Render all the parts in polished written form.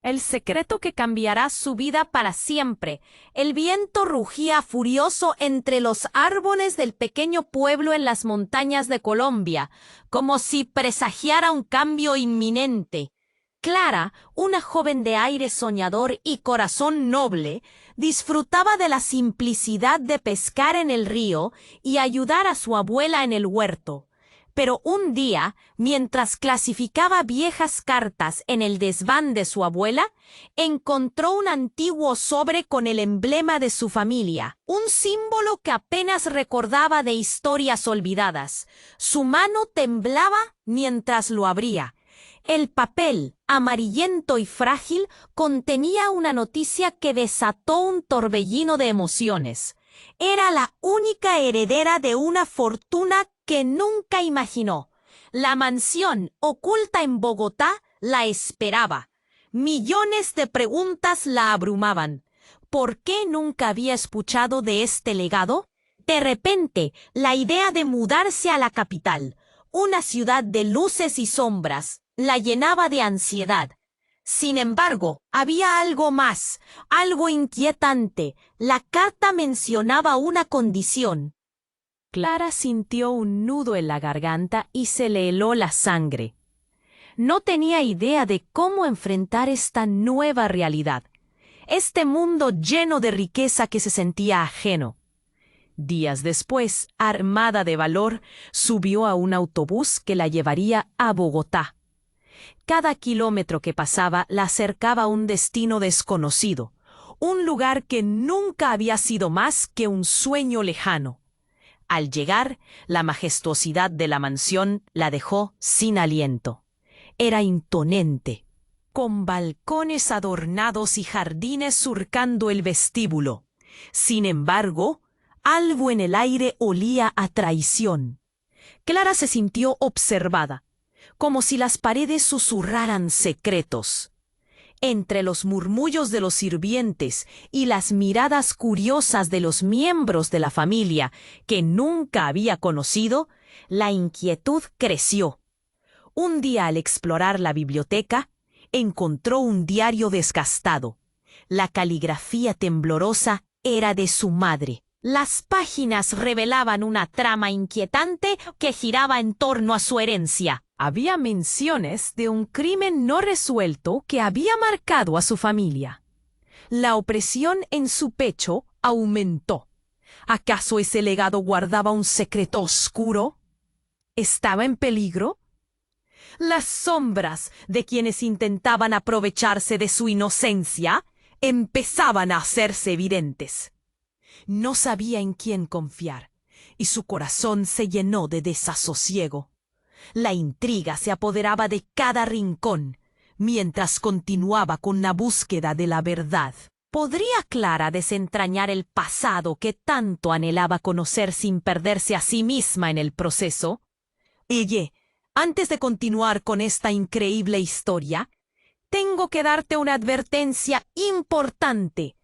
El secreto que cambiará su vida para siempre. El viento rugía furioso entre los árboles del pequeño pueblo en las montañas de Colombia, como si presagiara un cambio inminente. Clara, una joven de aire soñador y corazón noble, disfrutaba de la simplicidad de pescar en el río y ayudar a su abuela en el huerto. Pero un día, mientras clasificaba viejas cartas en el desván de su abuela, encontró un antiguo sobre con el emblema de su familia, un símbolo que apenas recordaba de historias olvidadas. Su mano temblaba mientras lo abría. El papel, amarillento y frágil, contenía una noticia que desató un torbellino de emociones. Era la única heredera de una fortuna que nunca imaginó. La mansión oculta en Bogotá la esperaba. Millones de preguntas la abrumaban. ¿Por qué nunca había escuchado de este legado? De repente, la idea de mudarse a la capital, una ciudad de luces y sombras, la llenaba de ansiedad. Sin embargo, había algo más, algo inquietante. La carta mencionaba una condición. Clara sintió un nudo en la garganta y se le heló la sangre. No tenía idea de cómo enfrentar esta nueva realidad, este mundo lleno de riqueza que se sentía ajeno. Días después, armada de valor, subió a un autobús que la llevaría a Bogotá. Cada kilómetro que pasaba la acercaba a un destino desconocido, un lugar que nunca había sido más que un sueño lejano. Al llegar, la majestuosidad de la mansión la dejó sin aliento. Era imponente, con balcones adornados y jardines surcando el vestíbulo. Sin embargo, algo en el aire olía a traición. Clara se sintió observada, como si las paredes susurraran secretos. Entre los murmullos de los sirvientes y las miradas curiosas de los miembros de la familia que nunca había conocido, la inquietud creció. Un día, al explorar la biblioteca, encontró un diario desgastado. La caligrafía temblorosa era de su madre. Las páginas revelaban una trama inquietante que giraba en torno a su herencia. Había menciones de un crimen no resuelto que había marcado a su familia. La opresión en su pecho aumentó. ¿Acaso ese legado guardaba un secreto oscuro? ¿Estaba en peligro? Las sombras de quienes intentaban aprovecharse de su inocencia empezaban a hacerse evidentes. No sabía en quién confiar, y su corazón se llenó de desasosiego. La intriga se apoderaba de cada rincón, mientras continuaba con la búsqueda de la verdad. ¿Podría Clara desentrañar el pasado que tanto anhelaba conocer sin perderse a sí misma en el proceso? Oye, antes de continuar con esta increíble historia, tengo que darte una advertencia importante.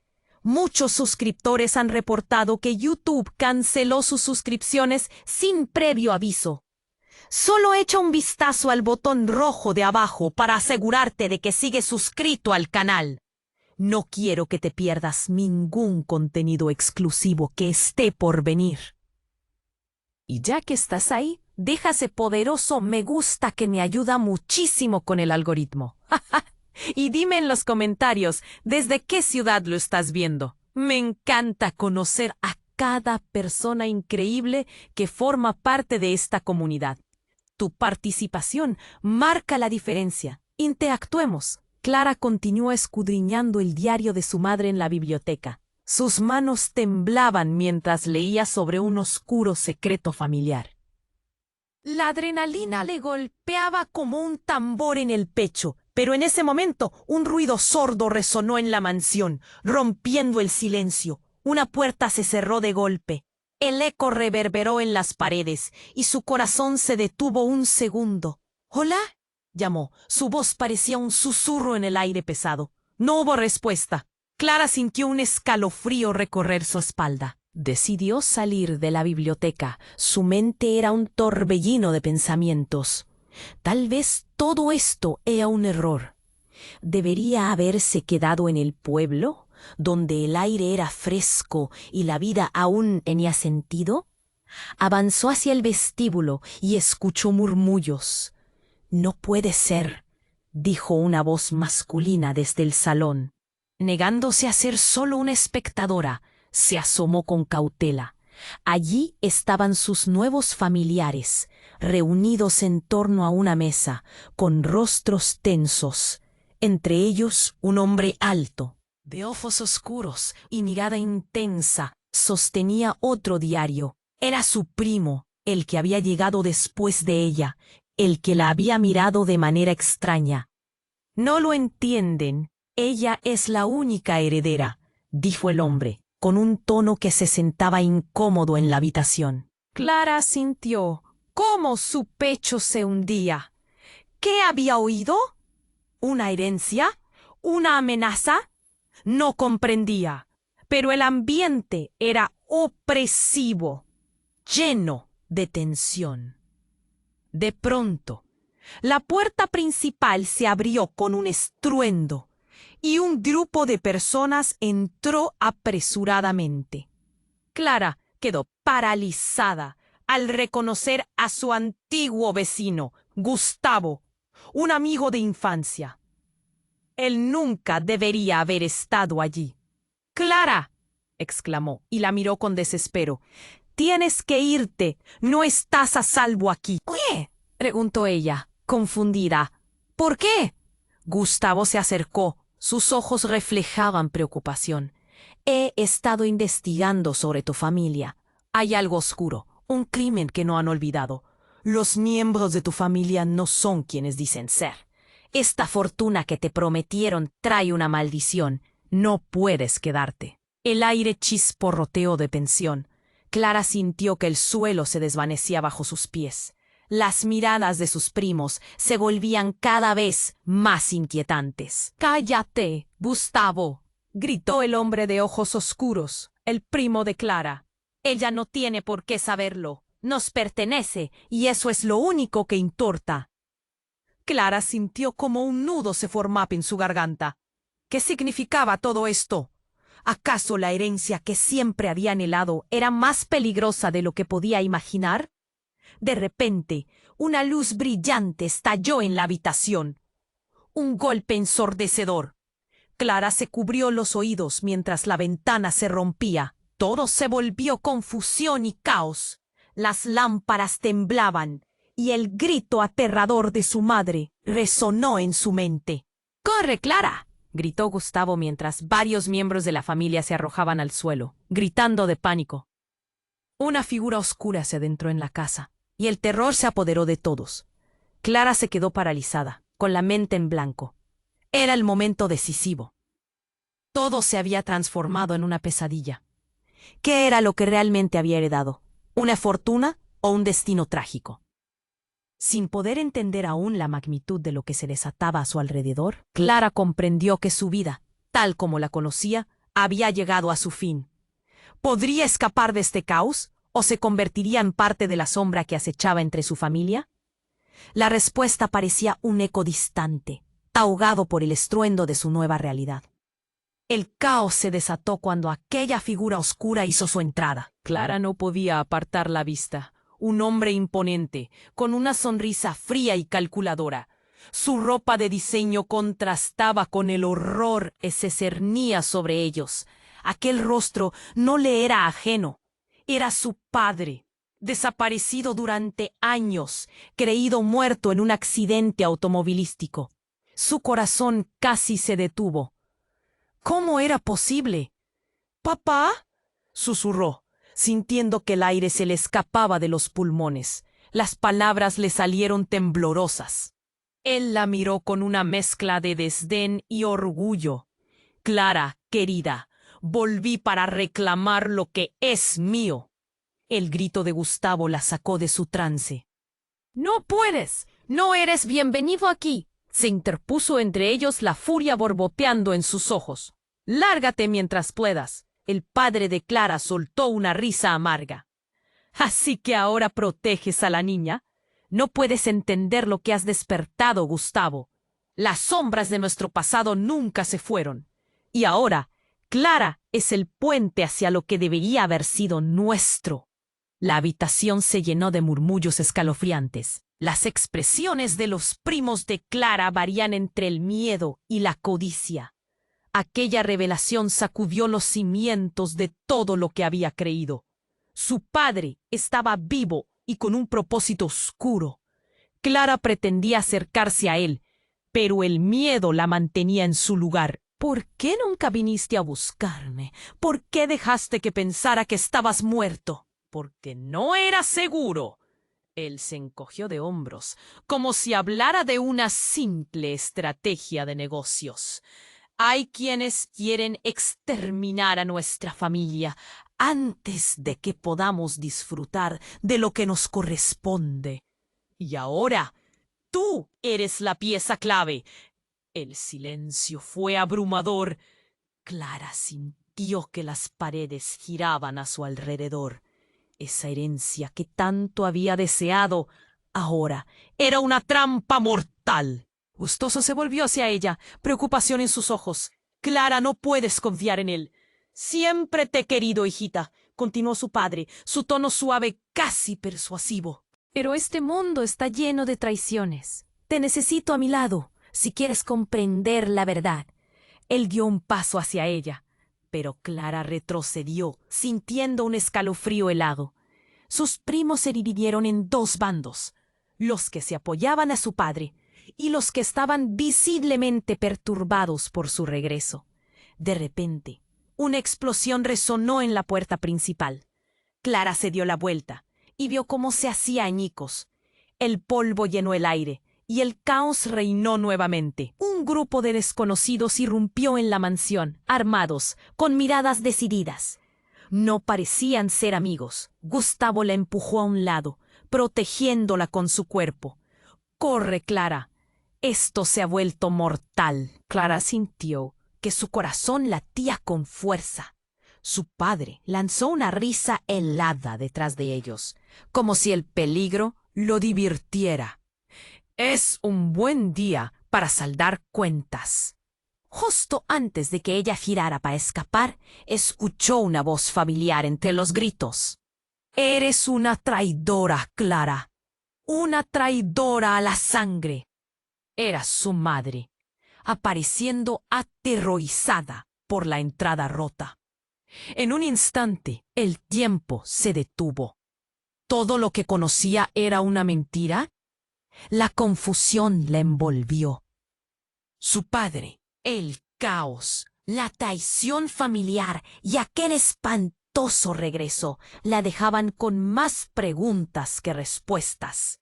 Muchos suscriptores han reportado que YouTube canceló sus suscripciones sin previo aviso. Solo echa un vistazo al botón rojo de abajo para asegurarte de que sigues suscrito al canal. No quiero que te pierdas ningún contenido exclusivo que esté por venir. Y ya que estás ahí, deja ese poderoso me gusta que me ayuda muchísimo con el algoritmo. Y dime en los comentarios desde qué ciudad lo estás viendo. Me encanta conocer a cada persona increíble que forma parte de esta comunidad. Tu participación marca la diferencia. Interactuemos. Clara continuó escudriñando el diario de su madre en la biblioteca. Sus manos temblaban mientras leía sobre un oscuro secreto familiar. La adrenalina le golpeaba como un tambor en el pecho, pero en ese momento un ruido sordo resonó en la mansión, rompiendo el silencio. Una puerta se cerró de golpe. El eco reverberó en las paredes y su corazón se detuvo un segundo. «¿Hola?», llamó. Su voz parecía un susurro en el aire pesado. No hubo respuesta. Clara sintió un escalofrío recorrer su espalda. Decidió salir de la biblioteca. Su mente era un torbellino de pensamientos. Tal vez todo esto era un error. ¿Debería haberse quedado en el pueblo, donde el aire era fresco y la vida aún tenía sentido? Avanzó hacia el vestíbulo y escuchó murmullos. «No puede ser», dijo una voz masculina desde el salón. Negándose a ser solo una espectadora, se asomó con cautela. Allí estaban sus nuevos familiares, reunidos en torno a una mesa, con rostros tensos. Entre ellos un hombre alto, de ojos oscuros y mirada intensa, sostenía otro diario. Era su primo, el que había llegado después de ella, el que la había mirado de manera extraña. «No lo entienden. Ella es la única heredera», dijo el hombre, con un tono que se sentaba incómodo en la habitación. Clara sintió cómo su pecho se hundía. ¿Qué había oído? ¿Una herencia? ¿Una amenaza? No comprendía, pero el ambiente era opresivo, lleno de tensión. De pronto, la puerta principal se abrió con un estruendo y un grupo de personas entró apresuradamente. Clara quedó paralizada al reconocer a su antiguo vecino, Gustavo, un amigo de infancia. Él nunca debería haber estado allí. «¡Clara!», exclamó, y la miró con desespero. «Tienes que irte. No estás a salvo aquí». «¿Qué?», preguntó ella, confundida. «¿Por qué?». Gustavo se acercó. Sus ojos reflejaban preocupación. «He estado investigando sobre tu familia. Hay algo oscuro, un crimen que no han olvidado. Los miembros de tu familia no son quienes dicen ser. Esta fortuna que te prometieron trae una maldición. No puedes quedarte». El aire chisporroteó de tensión. Clara sintió que el suelo se desvanecía bajo sus pies. Las miradas de sus primos se volvían cada vez más inquietantes. «¡Cállate, Gustavo!», gritó el hombre de ojos oscuros, el primo de Clara. «Ella no tiene por qué saberlo. Nos pertenece y eso es lo único que importa». Clara sintió como un nudo se formaba en su garganta. ¿Qué significaba todo esto? ¿Acaso la herencia que siempre había anhelado era más peligrosa de lo que podía imaginar? De repente, una luz brillante estalló en la habitación. Un golpe ensordecedor. Clara se cubrió los oídos mientras la ventana se rompía. Todo se volvió confusión y caos. Las lámparas temblaban y el grito aterrador de su madre resonó en su mente. «¡Corre, Clara!», gritó Gustavo mientras varios miembros de la familia se arrojaban al suelo, gritando de pánico. Una figura oscura se adentró en la casa y el terror se apoderó de todos. Clara se quedó paralizada, con la mente en blanco. Era el momento decisivo. Todo se había transformado en una pesadilla. ¿Qué era lo que realmente había heredado? ¿Una fortuna o un destino trágico? Sin poder entender aún la magnitud de lo que se desataba a su alrededor, Clara comprendió que su vida, tal como la conocía, había llegado a su fin. ¿Podría escapar de este caos o se convertiría en parte de la sombra que acechaba entre su familia? La respuesta parecía un eco distante, ahogado por el estruendo de su nueva realidad. El caos se desató cuando aquella figura oscura hizo su entrada. Clara no podía apartar la vista. Un hombre imponente, con una sonrisa fría y calculadora. Su ropa de diseño contrastaba con el horror que se cernía sobre ellos. Aquel rostro no le era ajeno. Era su padre, desaparecido durante años, creído muerto en un accidente automovilístico. Su corazón casi se detuvo. ¿Cómo era posible? «¿Papá?», susurró, sintiendo que el aire se le escapaba de los pulmones. Las palabras le salieron temblorosas. Él la miró con una mezcla de desdén y orgullo. «Clara, querida, volví para reclamar lo que es mío». El grito de Gustavo la sacó de su trance. «¡No puedes! ¡No eres bienvenido aquí!», se interpuso entre ellos la furia borboteando en sus ojos. «Lárgate mientras puedas». El padre de Clara soltó una risa amarga. «¿Así que ahora proteges a la niña? No puedes entender lo que has despertado, Gustavo. Las sombras de nuestro pasado nunca se fueron. Y ahora, Clara es el puente hacia lo que debería haber sido nuestro. La habitación se llenó de murmullos escalofriantes. Las expresiones de los primos de Clara varían entre el miedo y la codicia. Aquella revelación sacudió los cimientos de todo lo que había creído. Su padre estaba vivo y con un propósito oscuro. Clara pretendía acercarse a él, pero el miedo la mantenía en su lugar. ¿Por qué nunca viniste a buscarme? ¿Por qué dejaste que pensara que estabas muerto? Porque no era seguro. Él se encogió de hombros, como si hablara de una simple estrategia de negocios. Hay quienes quieren exterminar a nuestra familia antes de que podamos disfrutar de lo que nos corresponde. Y ahora, tú eres la pieza clave. El silencio fue abrumador. Clara sintió que las paredes giraban a su alrededor. Esa herencia que tanto había deseado, ahora era una trampa mortal. Gustoso se volvió hacia ella, preocupación en sus ojos. Clara, no puedes confiar en él. Siempre te he querido, hijita, continuó su padre, su tono suave, casi persuasivo. Pero este mundo está lleno de traiciones. Te necesito a mi lado, si quieres comprender la verdad. Él dio un paso hacia ella, pero Clara retrocedió, sintiendo un escalofrío helado. Sus primos se dividieron en dos bandos, los que se apoyaban a su padre y los que estaban visiblemente perturbados por su regreso. De repente, una explosión resonó en la puerta principal. Clara se dio la vuelta y vio cómo se hacía añicos. El polvo llenó el aire y el caos reinó nuevamente. Un grupo de desconocidos irrumpió en la mansión, armados, con miradas decididas. No parecían ser amigos. Gustavo la empujó a un lado, protegiéndola con su cuerpo. «Corre, Clara. Esto se ha vuelto mortal». Clara sintió que su corazón latía con fuerza. Su padre lanzó una risa helada detrás de ellos, como si el peligro lo divirtiera. «Es un buen día para saldar cuentas». Justo antes de que ella girara para escapar, escuchó una voz familiar entre los gritos. «Eres una traidora, Clara. Una traidora a la sangre». Era su madre, apareciendo aterrorizada por la entrada rota. En un instante, el tiempo se detuvo. ¿Todo lo que conocía era una mentira? La confusión la envolvió. Su padre, el caos, la traición familiar y aquel espantoso regreso la dejaban con más preguntas que respuestas.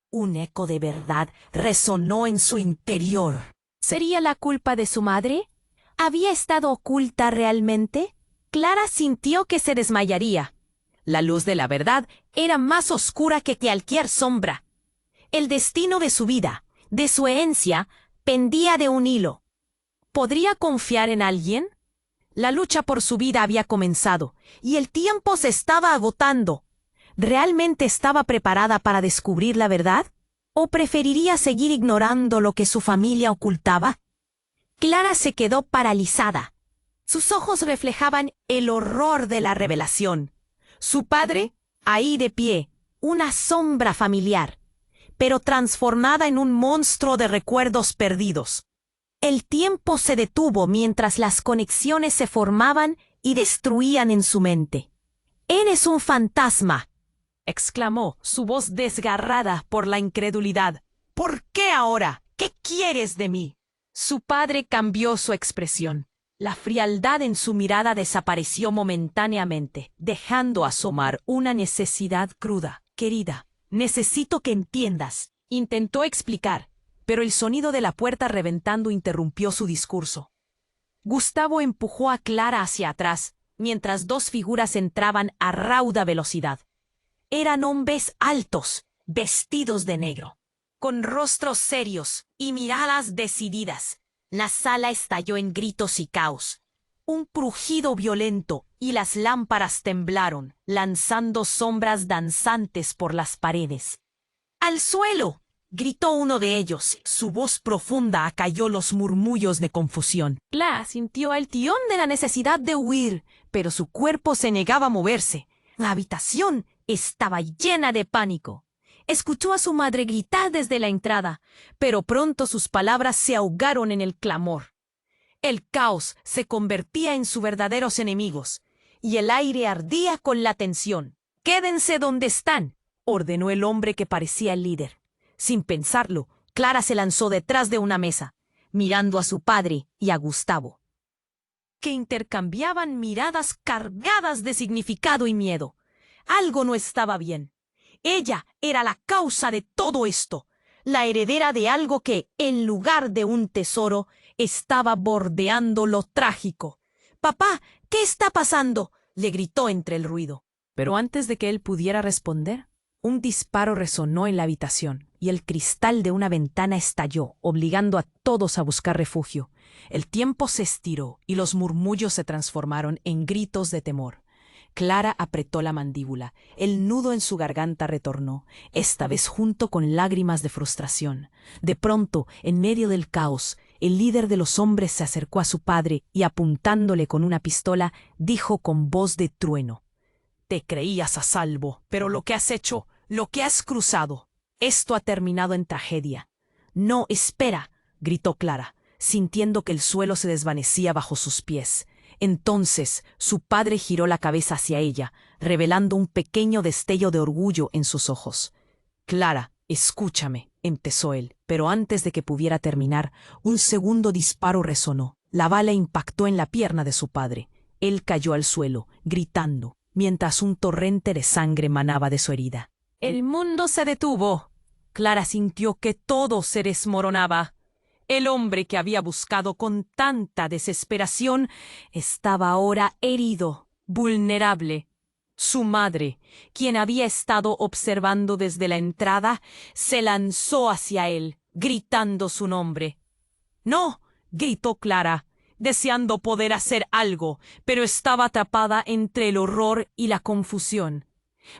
Un eco de verdad resonó en su interior. ¿Sería la culpa de su madre? ¿Había estado oculta realmente? Clara sintió que se desmayaría. La luz de la verdad era más oscura que cualquier sombra. El destino de su vida, de su herencia, pendía de un hilo. ¿Podría confiar en alguien? La lucha por su vida había comenzado, y el tiempo se estaba agotando. ¿Realmente estaba preparada para descubrir la verdad? ¿O preferiría seguir ignorando lo que su familia ocultaba? Clara se quedó paralizada. Sus ojos reflejaban el horror de la revelación. Su padre, ahí de pie, una sombra familiar, pero transformada en un monstruo de recuerdos perdidos. El tiempo se detuvo mientras las conexiones se formaban y destruían en su mente. «Eres un fantasma», exclamó, su voz desgarrada por la incredulidad. «¿Por qué ahora? ¿Qué quieres de mí?» Su padre cambió su expresión. La frialdad en su mirada desapareció momentáneamente, dejando asomar una necesidad cruda. «Querida, necesito que entiendas», intentó explicar, pero el sonido de la puerta reventando interrumpió su discurso. Gustavo empujó a Clara hacia atrás, mientras dos figuras entraban a rauda velocidad. Eran hombres altos, vestidos de negro, con rostros serios y miradas decididas. La sala estalló en gritos y caos. Un crujido violento y las lámparas temblaron, lanzando sombras danzantes por las paredes. «¡Al suelo!», gritó uno de ellos. Su voz profunda acalló los murmullos de confusión. Clara sintió el tirón de la necesidad de huir, pero su cuerpo se negaba a moverse. La habitación estaba llena de pánico. Escuchó a su madre gritar desde la entrada, pero pronto sus palabras se ahogaron en el clamor. El caos se convertía en sus verdaderos enemigos, y el aire ardía con la tensión. «Quédense donde están», ordenó el hombre que parecía el líder. Sin pensarlo, Clara se lanzó detrás de una mesa, mirando a su padre y a Gustavo, que intercambiaban miradas cargadas de significado y miedo. Algo no estaba bien. Ella era la causa de todo esto, la heredera de algo que, en lugar de un tesoro, estaba bordeando lo trágico. «Papá, ¿qué está pasando?», le gritó entre el ruido. Pero antes de que él pudiera responder, un disparo resonó en la habitación y el cristal de una ventana estalló, obligando a todos a buscar refugio. El tiempo se estiró y los murmullos se transformaron en gritos de temor. Clara apretó la mandíbula. El nudo en su garganta retornó, esta vez junto con lágrimas de frustración. De pronto, en medio del caos, el líder de los hombres se acercó a su padre y, apuntándole con una pistola, dijo con voz de trueno: «Te creías a salvo, pero lo que has hecho, lo que has cruzado, esto ha terminado en tragedia». «No, espera», gritó Clara, sintiendo que el suelo se desvanecía bajo sus pies. Entonces su padre giró la cabeza hacia ella, revelando un pequeño destello de orgullo en sus ojos. «Clara, escúchame», empezó él, pero antes de que pudiera terminar, un segundo disparo resonó. La bala impactó en la pierna de su padre. Él cayó al suelo, gritando, mientras un torrente de sangre manaba de su herida. El mundo se detuvo. Clara sintió que todo se desmoronaba. El hombre que había buscado con tanta desesperación estaba ahora herido, vulnerable. Su madre, quien había estado observando desde la entrada, se lanzó hacia él, gritando su nombre. «No», gritó Clara, deseando poder hacer algo, pero estaba atrapada entre el horror y la confusión.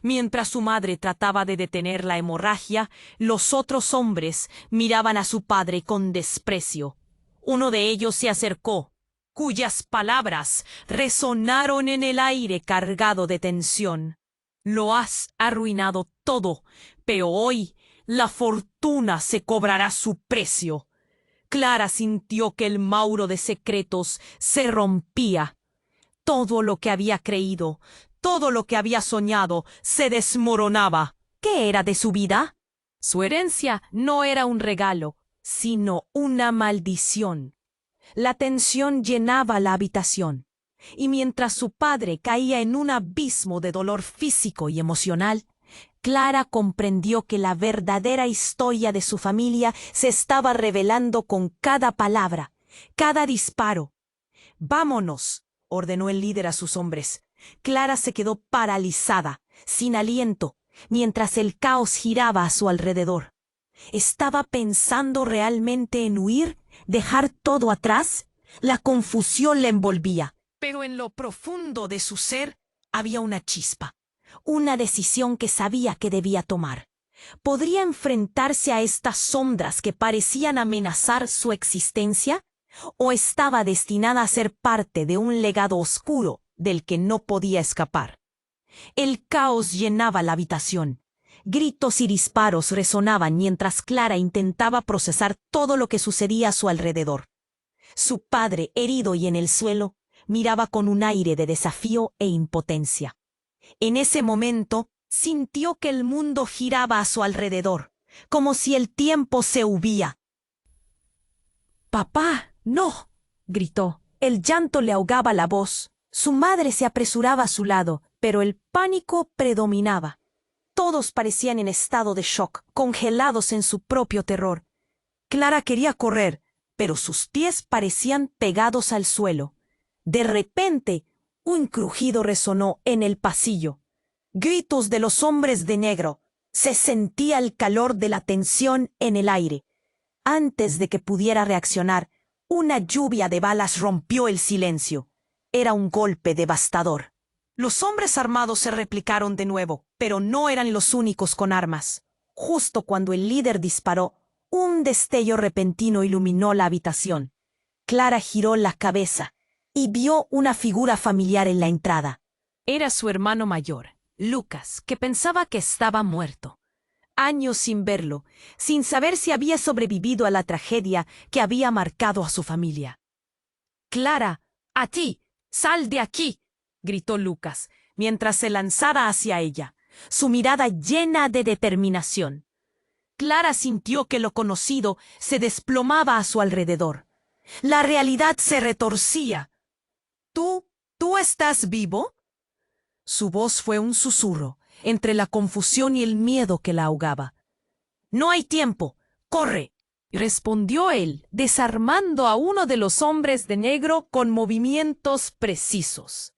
Mientras su madre trataba de detener la hemorragia, los otros hombres miraban a su padre con desprecio. Uno de ellos se acercó, cuyas palabras resonaron en el aire cargado de tensión. «Lo has arruinado todo, pero hoy la fortuna se cobrará su precio». Clara sintió que el mauro de secretos se rompía. Todo lo que había creído, todo lo que había soñado, se desmoronaba. ¿Qué era de su vida? Su herencia no era un regalo, sino una maldición. La tensión llenaba la habitación, y mientras su padre caía en un abismo de dolor físico y emocional, Clara comprendió que la verdadera historia de su familia se estaba revelando con cada palabra, cada disparo. «Vámonos», ordenó el líder a sus hombres. Clara se quedó paralizada, sin aliento, mientras el caos giraba a su alrededor. ¿Estaba pensando realmente en huir, dejar todo atrás? La confusión le envolvía, pero en lo profundo de su ser había una chispa. Una decisión que sabía que debía tomar. ¿Podría enfrentarse a estas sombras que parecían amenazar su existencia? ¿O estaba destinada a ser parte de un legado oscuro del que no podía escapar? El caos llenaba la habitación. Gritos y disparos resonaban mientras Clara intentaba procesar todo lo que sucedía a su alrededor. Su padre, herido y en el suelo, miraba con un aire de desafío e impotencia. En ese momento, sintió que el mundo giraba a su alrededor, como si el tiempo se huía. «¡Papá, no!», gritó. El llanto le ahogaba la voz. Su madre se apresuraba a su lado, pero el pánico predominaba. Todos parecían en estado de shock, congelados en su propio terror. Clara quería correr, pero sus pies parecían pegados al suelo. De repente, un crujido resonó en el pasillo. Gritos de los hombres de negro. Se sentía el calor de la tensión en el aire. Antes de que pudiera reaccionar, una lluvia de balas rompió el silencio. Era un golpe devastador. Los hombres armados se replicaron de nuevo, pero no eran los únicos con armas. Justo cuando el líder disparó, un destello repentino iluminó la habitación. Clara giró la cabeza y vio una figura familiar en la entrada. Era su hermano mayor, Lucas, que pensaba que estaba muerto. Años sin verlo, sin saber si había sobrevivido a la tragedia que había marcado a su familia. «Clara, a ti, sal de aquí», gritó Lucas, mientras se lanzara hacia ella, su mirada llena de determinación. Clara sintió que lo conocido se desplomaba a su alrededor. La realidad se retorcía. ¿Tú estás vivo?» Su voz fue un susurro, entre la confusión y el miedo que la ahogaba. «No hay tiempo. ¡Corre!», respondió él, desarmando a uno de los hombres de negro con movimientos precisos.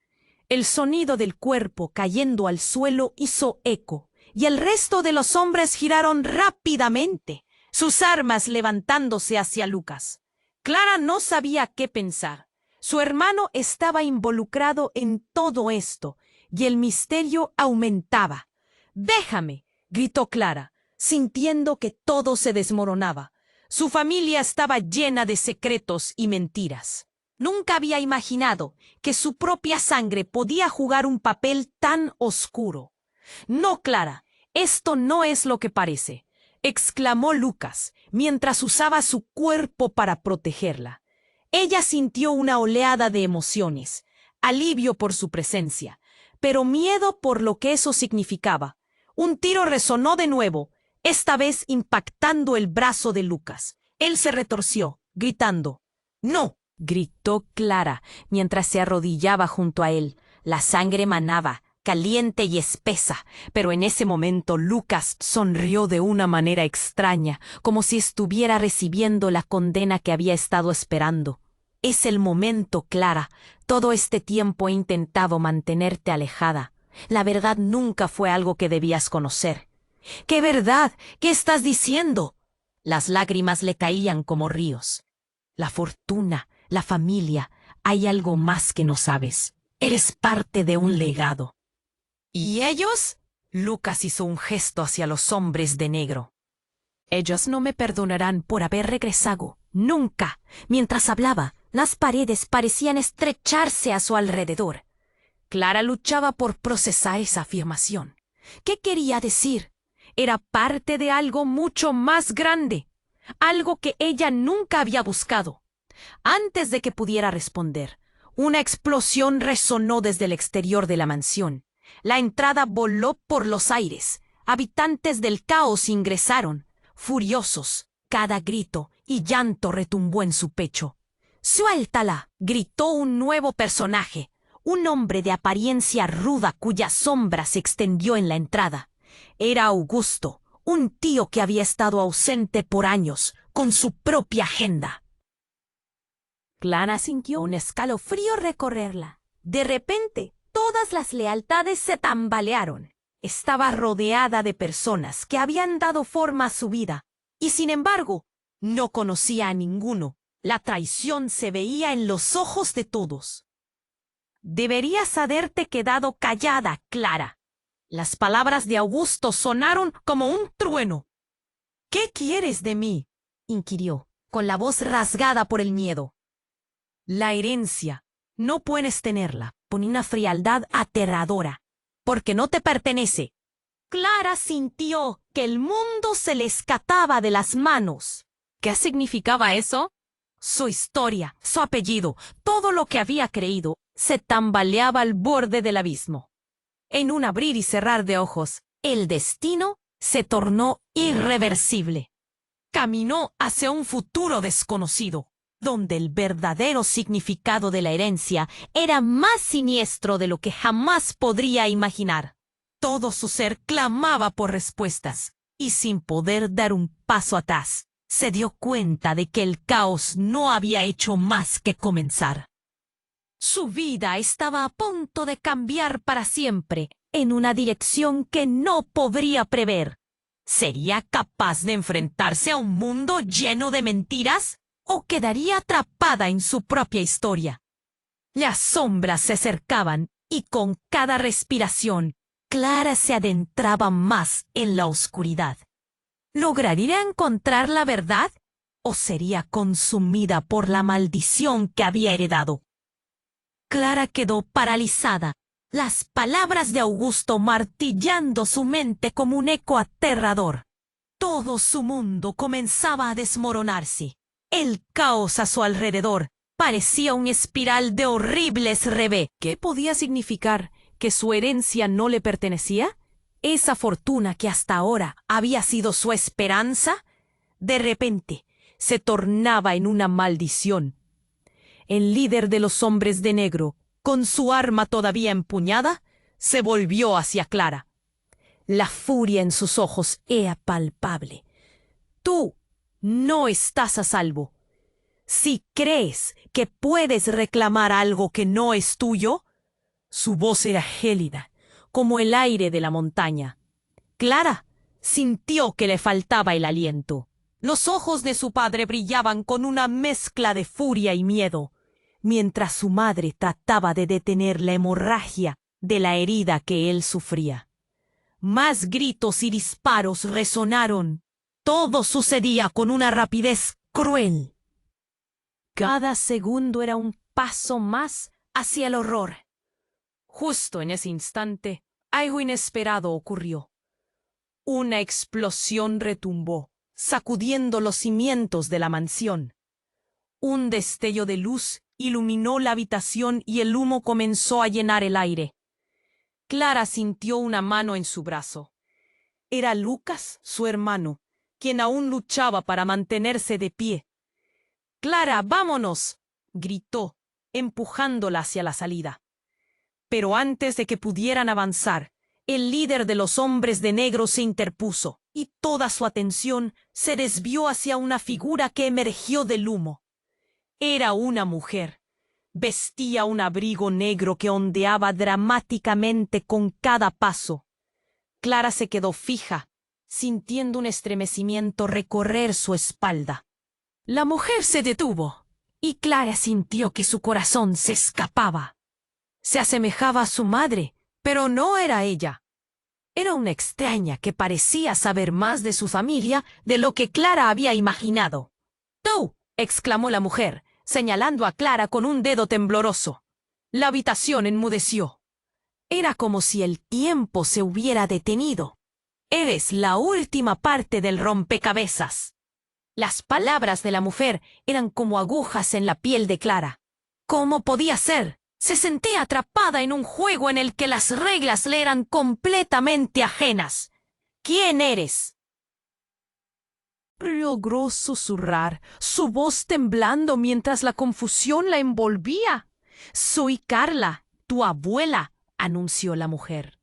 El sonido del cuerpo cayendo al suelo hizo eco, y el resto de los hombres giraron rápidamente, sus armas levantándose hacia Lucas. Clara no sabía qué pensar. Su hermano estaba involucrado en todo esto, y el misterio aumentaba. «¡Déjame!», gritó Clara, sintiendo que todo se desmoronaba. Su familia estaba llena de secretos y mentiras. Nunca había imaginado que su propia sangre podía jugar un papel tan oscuro. «No, Clara, esto no es lo que parece», exclamó Lucas, mientras usaba su cuerpo para protegerla. Ella sintió una oleada de emociones, alivio por su presencia, pero miedo por lo que eso significaba. Un tiro resonó de nuevo, esta vez impactando el brazo de Lucas. Él se retorció, gritando. «¡No!», gritó Clara, mientras se arrodillaba junto a él. La sangre manaba, caliente y espesa, pero en ese momento Lucas sonrió de una manera extraña, como si estuviera recibiendo la condena que había estado esperando. «Es el momento, Clara. Todo este tiempo he intentado mantenerte alejada. La verdad nunca fue algo que debías conocer». «¿Qué verdad? ¿Qué estás diciendo?». Las lágrimas le caían como ríos. «La fortuna, la familia, hay algo más que no sabes. Eres parte de un legado». «¿Y ellos?», Lucas hizo un gesto hacia los hombres de negro. «Ellos no me perdonarán por haber regresado. Nunca». Mientras hablaba, las paredes parecían estrecharse a su alrededor. Clara luchaba por procesar esa afirmación. ¿Qué quería decir? Era parte de algo mucho más grande, algo que ella nunca había buscado. Antes de que pudiera responder, una explosión resonó desde el exterior de la mansión. La entrada voló por los aires. Habitantes del caos ingresaron, furiosos. Cada grito y llanto retumbó en su pecho. «¡Suéltala!», gritó un nuevo personaje, un hombre de apariencia ruda cuya sombra se extendió en la entrada. Era Augusto, un tío que había estado ausente por años, con su propia agenda. Clara sintió un escalofrío recorrerla. De repente, todas las lealtades se tambalearon. Estaba rodeada de personas que habían dado forma a su vida, y sin embargo, no conocía a ninguno. La traición se veía en los ojos de todos. «Deberías haberte quedado callada, Clara». Las palabras de Augusto sonaron como un trueno. «¿Qué quieres de mí?», inquirió, con la voz rasgada por el miedo. «La herencia. No puedes tenerla», con una frialdad aterradora, «porque no te pertenece». Clara sintió que el mundo se le escapaba de las manos. ¿Qué significaba eso? Su historia, su apellido, todo lo que había creído, se tambaleaba al borde del abismo. En un abrir y cerrar de ojos, el destino se tornó irreversible. Caminó hacia un futuro desconocido, donde el verdadero significado de la herencia era más siniestro de lo que jamás podría imaginar. Todo su ser clamaba por respuestas, y sin poder dar un paso atrás, se dio cuenta de que el caos no había hecho más que comenzar. Su vida estaba a punto de cambiar para siempre, en una dirección que no podría prever. ¿Sería capaz de enfrentarse a un mundo lleno de mentiras? ¿O quedaría atrapada en su propia historia? Las sombras se acercaban, y con cada respiración, Clara se adentraba más en la oscuridad. ¿Lograría encontrar la verdad? ¿O sería consumida por la maldición que había heredado? Clara quedó paralizada, las palabras de Augusto martillando su mente como un eco aterrador. Todo su mundo comenzaba a desmoronarse. El caos a su alrededor parecía un espiral de horribles revés. ¿Qué podía significar? ¿Que su herencia no le pertenecía? ¿Esa fortuna que hasta ahora había sido su esperanza? De repente, se tornaba en una maldición. El líder de los hombres de negro, con su arma todavía empuñada, se volvió hacia Clara. La furia en sus ojos era palpable. Tú no estás a salvo. Si crees que puedes reclamar algo que no es tuyo, su voz era gélida, como el aire de la montaña. Clara sintió que le faltaba el aliento. Los ojos de su padre brillaban con una mezcla de furia y miedo, mientras su madre trataba de detener la hemorragia de la herida que él sufría. Más gritos y disparos resonaron. Todo sucedía con una rapidez cruel. Cada segundo era un paso más hacia el horror. Justo en ese instante, algo inesperado ocurrió. Una explosión retumbó, sacudiendo los cimientos de la mansión. Un destello de luz iluminó la habitación y el humo comenzó a llenar el aire. Clara sintió una mano en su brazo. Era Lucas, su hermano, quien aún luchaba para mantenerse de pie. «Clara, vámonos», gritó, empujándola hacia la salida. Pero antes de que pudieran avanzar, el líder de los hombres de negro se interpuso, y toda su atención se desvió hacia una figura que emergió del humo. Era una mujer. Vestía un abrigo negro que ondeaba dramáticamente con cada paso. Clara se quedó fija, sintiendo un estremecimiento recorrer su espalda. La mujer se detuvo, y Clara sintió que su corazón se escapaba. Se asemejaba a su madre, pero no era ella. Era una extraña que parecía saber más de su familia de lo que Clara había imaginado. «¡Tú!», exclamó la mujer, señalando a Clara con un dedo tembloroso. La habitación enmudeció. Era como si el tiempo se hubiera detenido. «Eres la última parte del rompecabezas». Las palabras de la mujer eran como agujas en la piel de Clara. ¿Cómo podía ser? Se sentía atrapada en un juego en el que las reglas le eran completamente ajenas. «¿Quién eres?», logró susurrar, su voz temblando mientras la confusión la envolvía. «Soy Carla, tu abuela», anunció la mujer.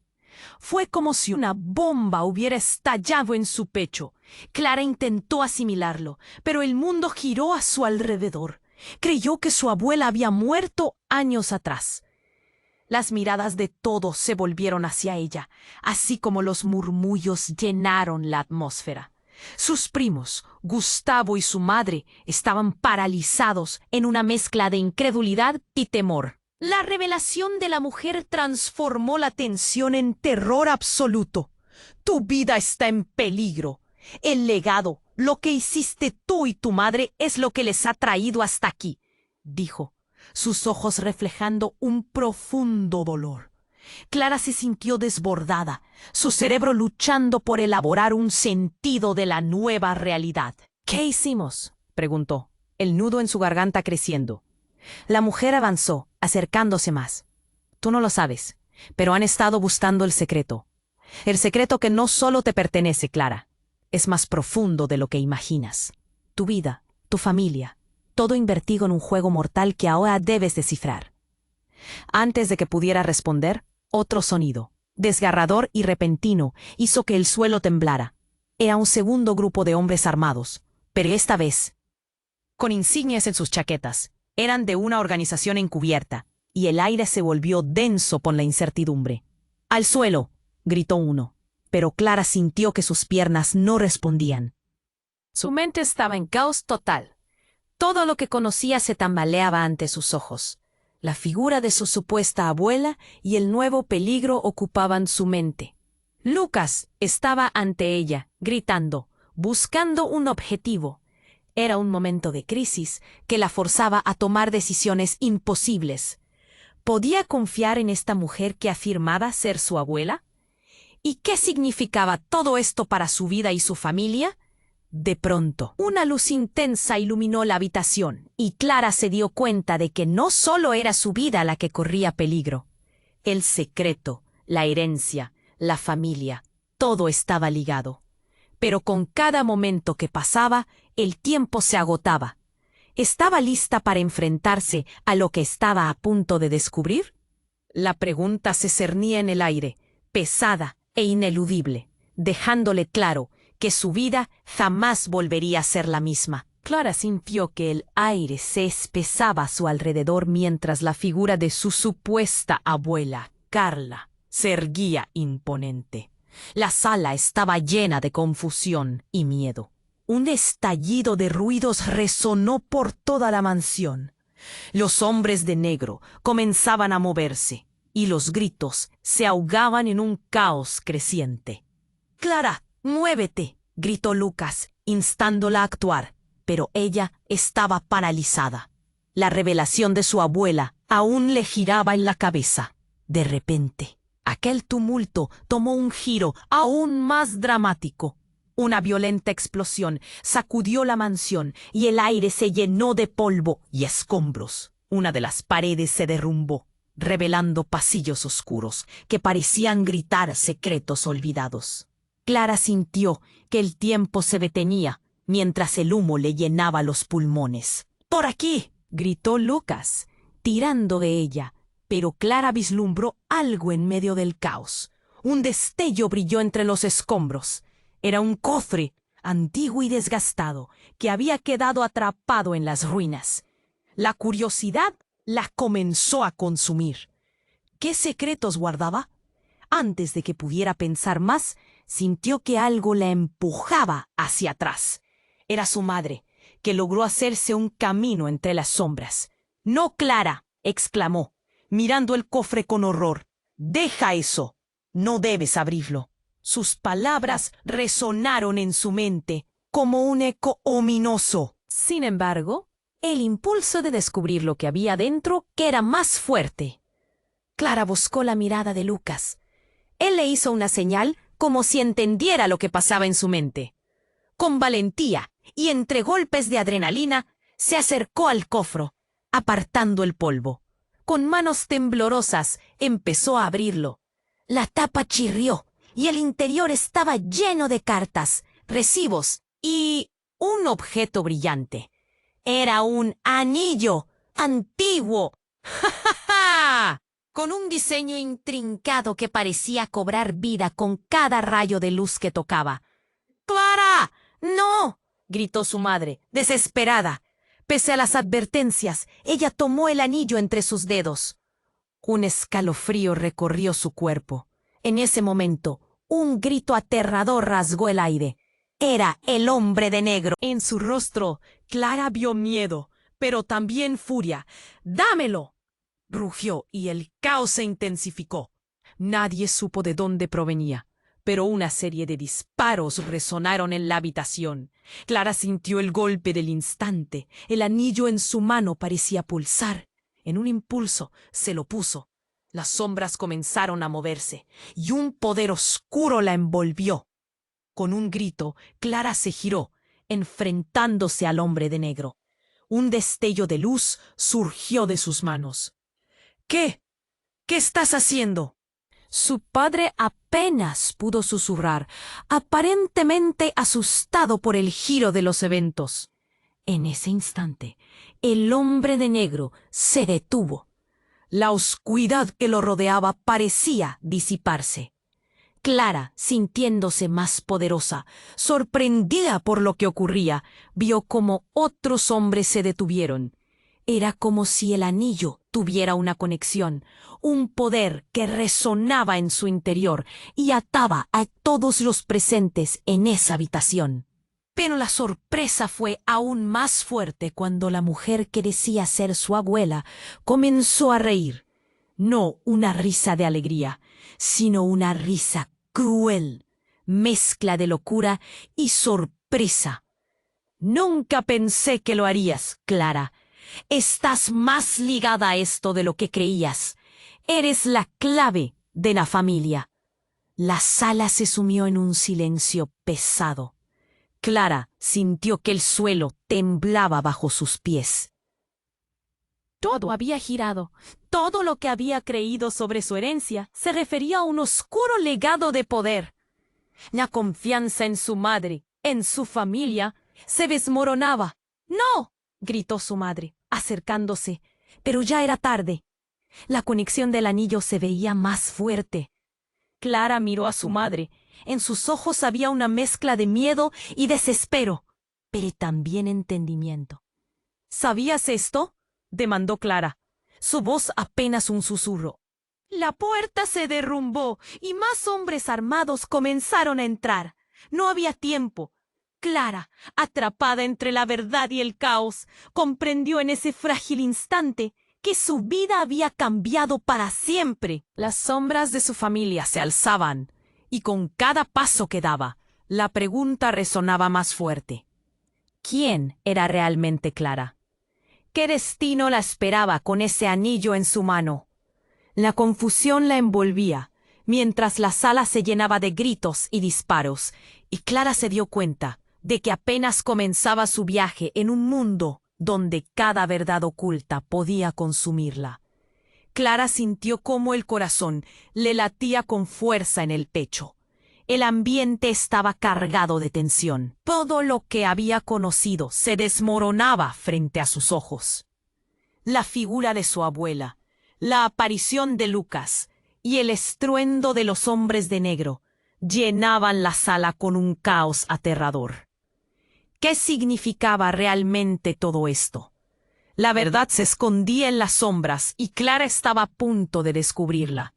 Fue como si una bomba hubiera estallado en su pecho. Clara intentó asimilarlo, pero el mundo giró a su alrededor. Creyó que su abuela había muerto años atrás. Las miradas de todos se volvieron hacia ella, así como los murmullos llenaron la atmósfera. Sus primos, Gustavo y su madre, estaban paralizados en una mezcla de incredulidad y temor. La revelación de la mujer transformó la tensión en terror absoluto. «Tu vida está en peligro. El legado, lo que hiciste tú y tu madre, es lo que les ha traído hasta aquí», dijo, sus ojos reflejando un profundo dolor. Clara se sintió desbordada, su cerebro luchando por elaborar un sentido de la nueva realidad. «¿Qué hicimos?», preguntó, el nudo en su garganta creciendo. La mujer avanzó, acercándose más. «Tú no lo sabes, pero han estado buscando el secreto. El secreto que no solo te pertenece, Clara. Es más profundo de lo que imaginas. Tu vida, tu familia, todo invertido en un juego mortal que ahora debes descifrar». Antes de que pudiera responder, otro sonido, desgarrador y repentino, hizo que el suelo temblara. Era un segundo grupo de hombres armados, pero esta vez con insignias en sus chaquetas. Eran de una organización encubierta, y el aire se volvió denso por la incertidumbre. «¡Al suelo!», gritó uno, pero Clara sintió que sus piernas no respondían. Su mente estaba en caos total. Todo lo que conocía se tambaleaba ante sus ojos. La figura de su supuesta abuela y el nuevo peligro ocupaban su mente. Lucas estaba ante ella, gritando. buscando un objetivo. Era un momento de crisis que la forzaba a tomar decisiones imposibles. ¿Podía confiar en esta mujer que afirmaba ser su abuela? ¿Y qué significaba todo esto para su vida y su familia? De pronto, una luz intensa iluminó la habitación, y Clara se dio cuenta de que no solo era su vida la que corría peligro. El secreto, la herencia, la familia, todo estaba ligado. Pero con cada momento que pasaba, el tiempo se agotaba. ¿Estaba lista para enfrentarse a lo que estaba a punto de descubrir? La pregunta se cernía en el aire, pesada e ineludible, dejándole claro que su vida jamás volvería a ser la misma. Clara sintió que el aire se espesaba a su alrededor mientras la figura de su supuesta abuela, Carla, se erguía imponente. La sala estaba llena de confusión y miedo. Un estallido de ruidos resonó por toda la mansión. Los hombres de negro comenzaban a moverse, y los gritos se ahogaban en un caos creciente. «¡Clara, muévete!», gritó Lucas, instándola a actuar, pero ella estaba paralizada. La revelación de su abuela aún le giraba en la cabeza. De repente, aquel tumulto tomó un giro aún más dramático. Una violenta explosión sacudió la mansión y el aire se llenó de polvo y escombros. Una de las paredes se derrumbó, revelando pasillos oscuros que parecían gritar secretos olvidados. Clara sintió que el tiempo se detenía mientras el humo le llenaba los pulmones. «¡Por aquí!», gritó Lucas, tirando de ella, pero Clara vislumbró algo en medio del caos. Un destello brilló entre los escombros. Era un cofre, antiguo y desgastado, que había quedado atrapado en las ruinas. La curiosidad la comenzó a consumir. ¿Qué secretos guardaba? Antes de que pudiera pensar más, sintió que algo la empujaba hacia atrás. Era su madre, que logró hacerse un camino entre las sombras. «¡No, Clara!», exclamó, mirando el cofre con horror. «¡Deja eso! No debes abrirlo». Sus palabras resonaron en su mente como un eco ominoso. Sin embargo, el impulso de descubrir lo que había dentro que era más fuerte. Clara buscó la mirada de Lucas. Él le hizo una señal como si entendiera lo que pasaba en su mente. Con valentía y entre golpes de adrenalina, se acercó al cofre, apartando el polvo. Con manos temblorosas empezó a abrirlo. La tapa chirrió y el interior estaba lleno de cartas, recibos y un objeto brillante. Era un anillo antiguo. ¡Ja, ja, ja! Con un diseño intrincado que parecía cobrar vida con cada rayo de luz que tocaba. «¡Clara! ¡No!», gritó su madre, desesperada. Pese a las advertencias, ella tomó el anillo entre sus dedos. Un escalofrío recorrió su cuerpo. En ese momento, un grito aterrador rasgó el aire. Era el hombre de negro. En su rostro, Clara vio miedo, pero también furia. «¡Dámelo!», rugió, y el caos se intensificó. Nadie supo de dónde provenía, pero una serie de disparos resonaron en la habitación. Clara sintió el golpe del instante. El anillo en su mano parecía pulsar. En un impulso se lo puso. Las sombras comenzaron a moverse, y un poder oscuro la envolvió. Con un grito, Clara se giró, enfrentándose al hombre de negro. Un destello de luz surgió de sus manos. «¿Qué? ¿Qué estás haciendo?». Su padre apenas pudo susurrar, aparentemente asustado por el giro de los eventos. En ese instante, el hombre de negro se detuvo. La oscuridad que lo rodeaba parecía disiparse. Clara, sintiéndose más poderosa, sorprendida por lo que ocurría, vio cómo otros hombres se detuvieron. Era como si el anillo tuviera una conexión, un poder que resonaba en su interior y ataba a todos los presentes en esa habitación. Pero la sorpresa fue aún más fuerte cuando la mujer que decía ser su abuela comenzó a reír. No una risa de alegría, sino una risa cruel, mezcla de locura y sorpresa prisa. Nunca pensé que lo harías, Clara. Estás más ligada a esto de lo que creías. Eres la clave de la familia. La sala se sumió en un silencio pesado. Clara sintió que el suelo temblaba bajo sus pies. Todo había girado. Todo lo que había creído sobre su herencia se refería a un oscuro legado de poder. La confianza en su madre, en su familia, se desmoronaba. ¡No! Gritó su madre, acercándose, pero ya era tarde. La conexión del anillo se veía más fuerte. Clara miró a su madre. En sus ojos había una mezcla de miedo y desespero, pero también entendimiento. ¿Sabías esto?, demandó Clara, su voz apenas un susurro. La puerta se derrumbó y más hombres armados comenzaron a entrar. No había tiempo. Clara, atrapada entre la verdad y el caos, comprendió en ese frágil instante que su vida había cambiado para siempre. Las sombras de su familia se alzaban, y con cada paso que daba, la pregunta resonaba más fuerte. ¿Quién era realmente Clara? ¿Qué destino la esperaba con ese anillo en su mano? La confusión la envolvía, mientras la sala se llenaba de gritos y disparos, y Clara se dio cuenta de que apenas comenzaba su viaje en un mundo donde cada verdad oculta podía consumirla. Clara sintió cómo el corazón le latía con fuerza en el pecho. El ambiente estaba cargado de tensión. Todo lo que había conocido se desmoronaba frente a sus ojos. La figura de su abuela, la aparición de Lucas y el estruendo de los hombres de negro llenaban la sala con un caos aterrador. ¿Qué significaba realmente todo esto? La verdad se escondía en las sombras y Clara estaba a punto de descubrirla.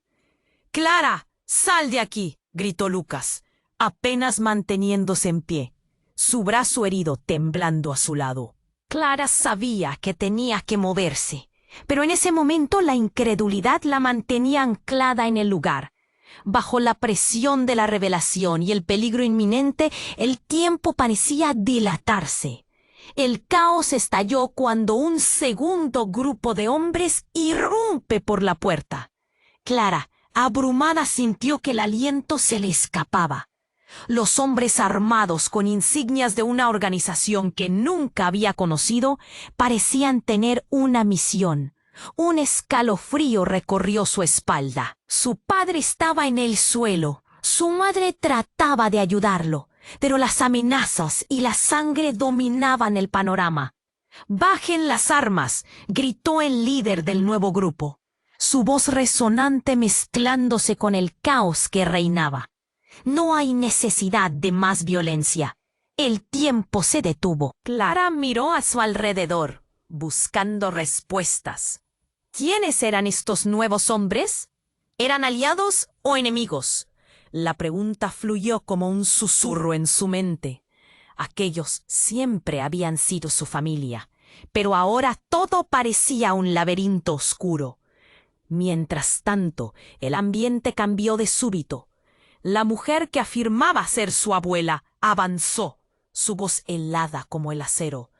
«¡Clara, sal de aquí!», gritó Lucas, apenas manteniéndose en pie, su brazo herido temblando a su lado. Clara sabía que tenía que moverse, pero en ese momento la incredulidad la mantenía anclada en el lugar. Bajo la presión de la revelación y el peligro inminente, el tiempo parecía dilatarse. El caos estalló cuando un segundo grupo de hombres irrumpe por la puerta. Clara, abrumada, sintió que el aliento se le escapaba. Los hombres armados con insignias de una organización que nunca había conocido parecían tener una misión. Un escalofrío recorrió su espalda. Su padre estaba en el suelo. Su madre trataba de ayudarlo, pero las amenazas y la sangre dominaban el panorama. «¡Bajen las armas!», gritó el líder del nuevo grupo, su voz resonante mezclándose con el caos que reinaba. «No hay necesidad de más violencia». El tiempo se detuvo. Clara miró a su alrededor, buscando respuestas. ¿Quiénes eran estos nuevos hombres? ¿Eran aliados o enemigos? La pregunta fluyó como un susurro en su mente. Aquellos siempre habían sido su familia, pero ahora todo parecía un laberinto oscuro. Mientras tanto, el ambiente cambió de súbito. La mujer que afirmaba ser su abuela avanzó, su voz helada como el acero.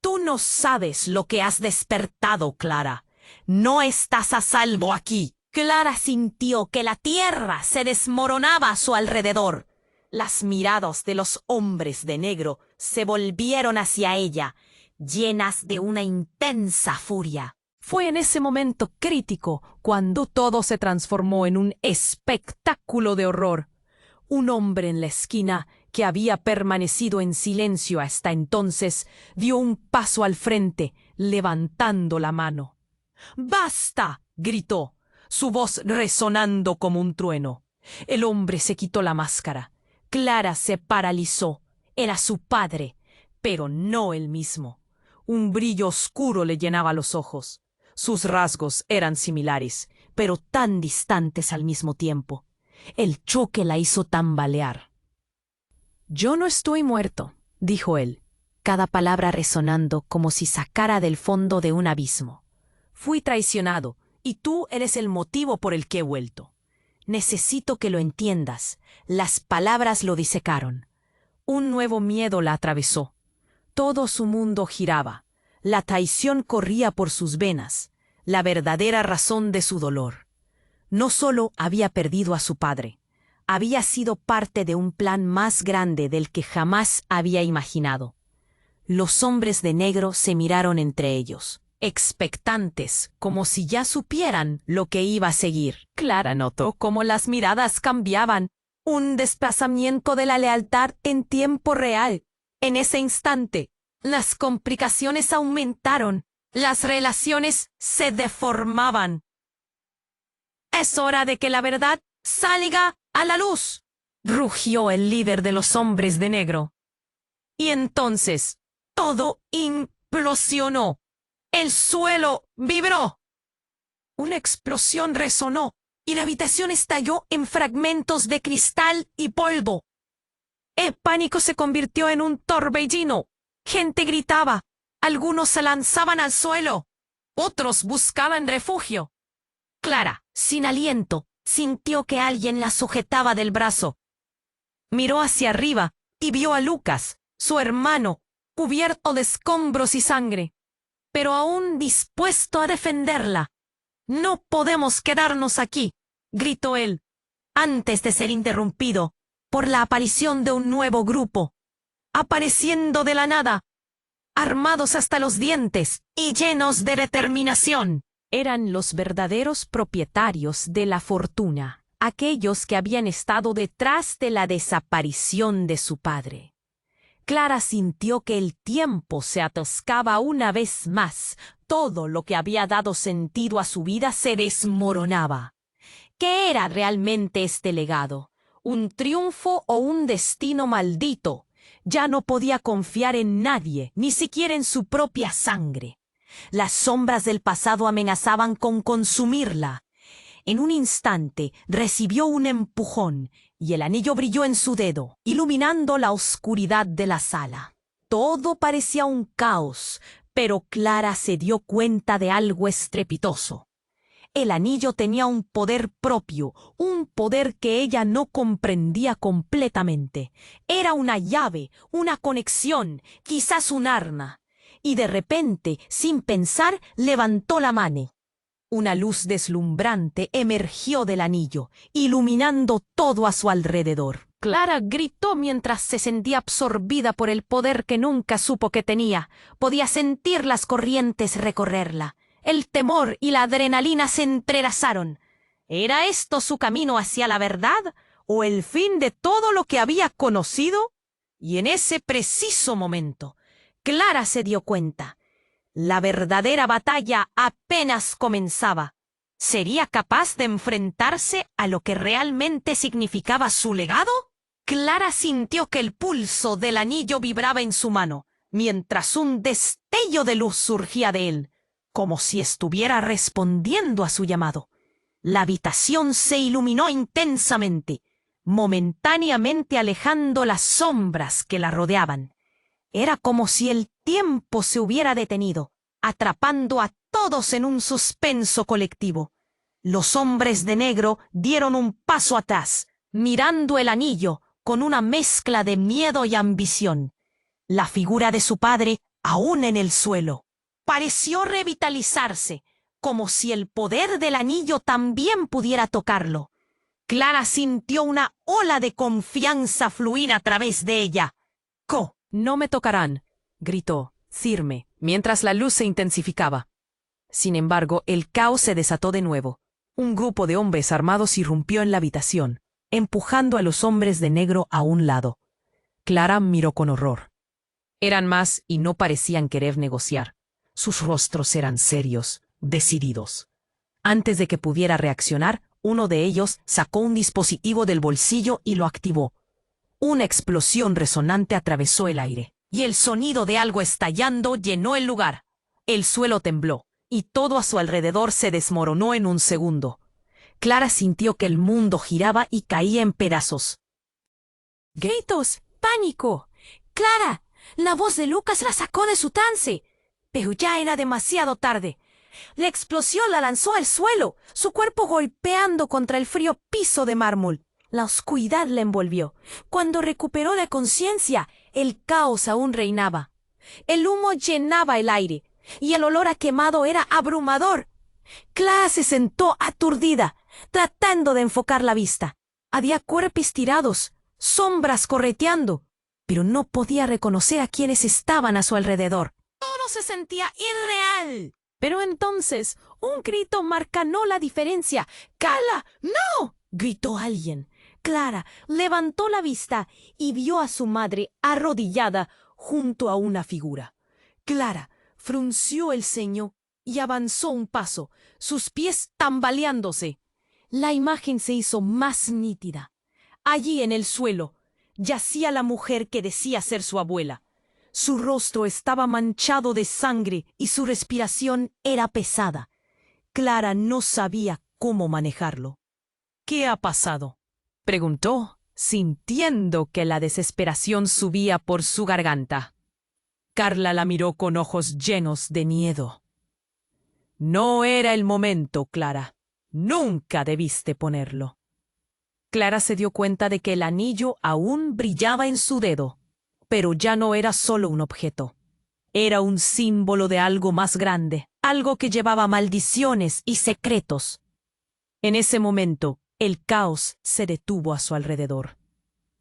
«Tú no sabes lo que has despertado, Clara. No estás a salvo aquí». Clara sintió que la tierra se desmoronaba a su alrededor. Las miradas de los hombres de negro se volvieron hacia ella, llenas de una intensa furia. Fue en ese momento crítico cuando todo se transformó en un espectáculo de horror. Un hombre en la esquina, que había permanecido en silencio hasta entonces, dio un paso al frente, levantando la mano. «¡Basta!», gritó, su voz resonando como un trueno. El hombre se quitó la máscara. Clara se paralizó. Era su padre, pero no el mismo. Un brillo oscuro le llenaba los ojos. Sus rasgos eran similares, pero tan distantes al mismo tiempo. El choque la hizo tambalear. «Yo no estoy muerto», dijo él, cada palabra resonando como si sacara del fondo de un abismo. «Fui traicionado, y tú eres el motivo por el que he vuelto. Necesito que lo entiendas». Las palabras lo disecaron. Un nuevo miedo la atravesó. Todo su mundo giraba. La traición corría por sus venas, la verdadera razón de su dolor. No solo había perdido a su padre, había sido parte de un plan más grande del que jamás había imaginado. Los hombres de negro se miraron entre ellos, expectantes, como si ya supieran lo que iba a seguir. Clara notó cómo las miradas cambiaban, un desplazamiento de la lealtad en tiempo real. En ese instante, las complicaciones aumentaron, las relaciones se deformaban. «Es hora de que la verdad salga a la luz», rugió el líder de los hombres de negro. Y entonces, todo implosionó. El suelo vibró. Una explosión resonó y la habitación estalló en fragmentos de cristal y polvo. El pánico se convirtió en un torbellino. Gente gritaba. Algunos se lanzaban al suelo. Otros buscaban refugio. Clara, sin aliento, sintió que alguien la sujetaba del brazo. Miró hacia arriba y vio a Lucas, su hermano, cubierto de escombros y sangre, pero aún dispuesto a defenderla. «No podemos quedarnos aquí», gritó él, antes de ser interrumpido por la aparición de un nuevo grupo, apareciendo de la nada, armados hasta los dientes y llenos de determinación. Eran los verdaderos propietarios de la fortuna, aquellos que habían estado detrás de la desaparición de su padre. Clara sintió que el tiempo se atascaba una vez más. Todo lo que había dado sentido a su vida se desmoronaba. ¿Qué era realmente este legado? ¿Un triunfo o un destino maldito? Ya no podía confiar en nadie, ni siquiera en su propia sangre. Las sombras del pasado amenazaban con consumirla. En un instante recibió un empujón y el anillo brilló en su dedo, iluminando la oscuridad de la sala. Todo parecía un caos, pero Clara se dio cuenta de algo estrepitoso. El anillo tenía un poder propio, un poder que ella no comprendía completamente. Era una llave, una conexión, quizás un arma. Y de repente, sin pensar, levantó la mano. Una luz deslumbrante emergió del anillo, iluminando todo a su alrededor. Clara gritó mientras se sentía absorbida por el poder que nunca supo que tenía. Podía sentir las corrientes recorrerla. El temor y la adrenalina se entrelazaron. ¿Era esto su camino hacia la verdad o el fin de todo lo que había conocido? Y en ese preciso momento, Clara se dio cuenta. La verdadera batalla apenas comenzaba. ¿Sería capaz de enfrentarse a lo que realmente significaba su legado? Clara sintió que el pulso del anillo vibraba en su mano, mientras un destello de luz surgía de él, como si estuviera respondiendo a su llamado. La habitación se iluminó intensamente, momentáneamente alejando las sombras que la rodeaban. Era como si el tiempo se hubiera detenido, atrapando a todos en un suspenso colectivo. Los hombres de negro dieron un paso atrás, mirando el anillo con una mezcla de miedo y ambición. La figura de su padre, aún en el suelo, pareció revitalizarse, como si el poder del anillo también pudiera tocarlo. Clara sintió una ola de confianza fluir a través de ella. «No me tocarán», gritó, firme, mientras la luz se intensificaba. Sin embargo, el caos se desató de nuevo. Un grupo de hombres armados irrumpió en la habitación, empujando a los hombres de negro a un lado. Clara miró con horror. Eran más y no parecían querer negociar. Sus rostros eran serios, decididos. Antes de que pudiera reaccionar, uno de ellos sacó un dispositivo del bolsillo y lo activó. Una explosión resonante atravesó el aire, y el sonido de algo estallando llenó el lugar. El suelo tembló, y todo a su alrededor se desmoronó en un segundo. Clara sintió que el mundo giraba y caía en pedazos. «¡Gritos! ¡Pánico! ¡Clara! La voz de Lucas la sacó de su trance!» Pero ya era demasiado tarde. La explosión la lanzó al suelo, su cuerpo golpeando contra el frío piso de mármol. La oscuridad la envolvió. Cuando recuperó la conciencia, el caos aún reinaba. El humo llenaba el aire, y el olor a quemado era abrumador. Clara se sentó aturdida, tratando de enfocar la vista. Había cuerpos tirados, sombras correteando, pero no podía reconocer a quienes estaban a su alrededor. Todo se sentía irreal. Pero entonces, un grito marcanó la diferencia. ¡Cala! ¡No!, gritó alguien. Clara levantó la vista y vio a su madre arrodillada junto a una figura. Clara frunció el ceño y avanzó un paso, sus pies tambaleándose. La imagen se hizo más nítida. Allí en el suelo yacía la mujer que decía ser su abuela. Su rostro estaba manchado de sangre y su respiración era pesada. Clara no sabía cómo manejarlo. ¿Qué ha pasado?, preguntó, sintiendo que la desesperación subía por su garganta. Carla la miró con ojos llenos de miedo. No era el momento, Clara. Nunca debiste ponerlo. Clara se dio cuenta de que el anillo aún brillaba en su dedo, pero ya no era solo un objeto. Era un símbolo de algo más grande, algo que llevaba maldiciones y secretos. En ese momento, el caos se detuvo a su alrededor.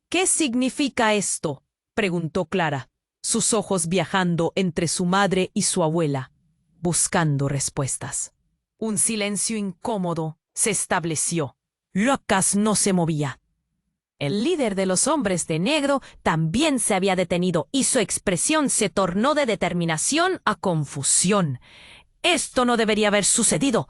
¿Qué significa esto?, preguntó Clara, sus ojos viajando entre su madre y su abuela, buscando respuestas. Un silencio incómodo se estableció. Lucas no se movía. El líder de los hombres de negro también se había detenido y su expresión se tornó de determinación a confusión. «Esto no debería haber sucedido»,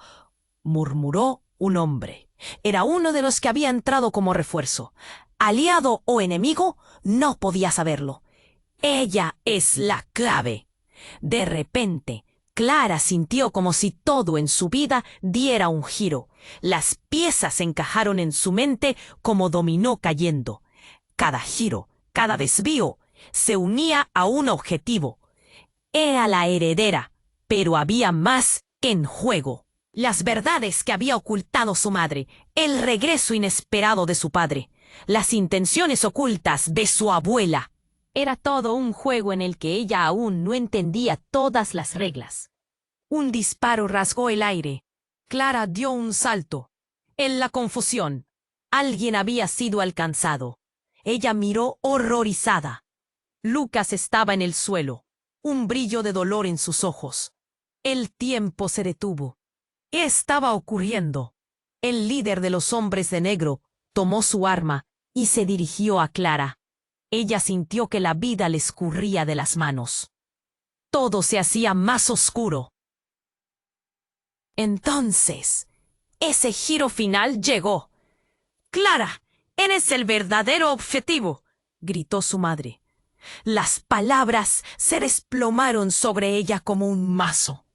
murmuró un hombre. Era uno de los que había entrado como refuerzo. Aliado o enemigo, no podía saberlo. Ella es la clave. De repente, Clara sintió como si todo en su vida diera un giro. Las piezas encajaron en su mente como dominó cayendo. Cada giro, cada desvío, se unía a un objetivo. Era la heredera, pero había más en juego. Las verdades que había ocultado su madre, el regreso inesperado de su padre, las intenciones ocultas de su abuela. Era todo un juego en el que ella aún no entendía todas las reglas. Un disparo rasgó el aire. Clara dio un salto. En la confusión, alguien había sido alcanzado. Ella miró horrorizada. Lucas estaba en el suelo, un brillo de dolor en sus ojos. El tiempo se detuvo. ¿Qué estaba ocurriendo? El líder de los hombres de negro tomó su arma y se dirigió a Clara. Ella sintió que la vida le escurría de las manos. Todo se hacía más oscuro. Entonces, ese giro final llegó. «Clara, eres el verdadero objetivo», gritó su madre. Las palabras se desplomaron sobre ella como un mazo.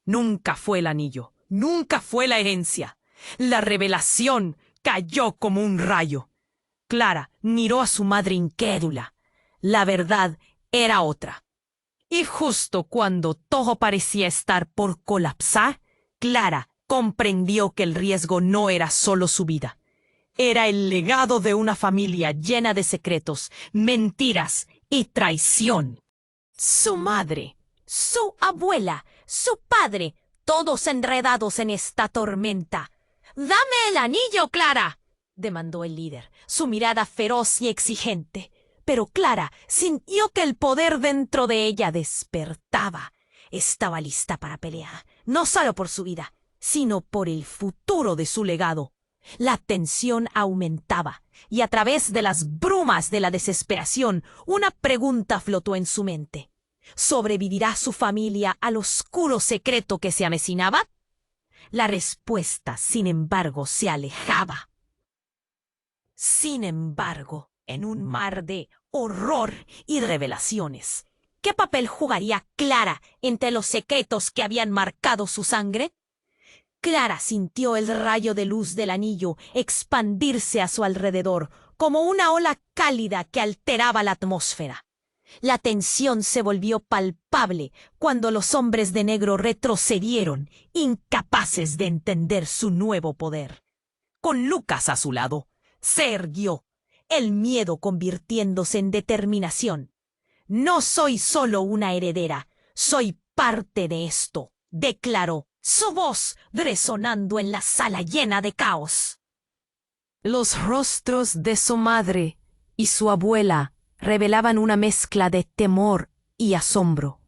Nunca fue el anillo, nunca fue la herencia. La revelación cayó como un rayo. Clara miró a su madre incrédula. La verdad era otra. Y justo cuando todo parecía estar por colapsar, Clara comprendió que el riesgo no era solo su vida. Era el legado de una familia llena de secretos, mentiras y traición. Su madre, su abuela, su padre, todos enredados en esta tormenta. «¡Dame el anillo, Clara!», demandó el líder, su mirada feroz y exigente. Pero Clara sintió que el poder dentro de ella despertaba. Estaba lista para pelear, no solo por su vida, sino por el futuro de su legado. La tensión aumentaba, y a través de las brumas de la desesperación, una pregunta flotó en su mente. ¿Sobrevivirá su familia al oscuro secreto que se avecinaba? La respuesta, sin embargo, se alejaba. Sin embargo, en un mar de horror y revelaciones, ¿qué papel jugaría Clara entre los secretos que habían marcado su sangre? Clara sintió el rayo de luz del anillo expandirse a su alrededor, como una ola cálida que alteraba la atmósfera. La tensión se volvió palpable cuando los hombres de negro retrocedieron, incapaces de entender su nuevo poder. Con Lucas a su lado, Se erguió, el miedo convirtiéndose en determinación. No soy solo una heredera, soy parte de esto, declaró, su voz resonando en la sala llena de caos. Los rostros de su madre y su abuela revelaban una mezcla de temor y asombro.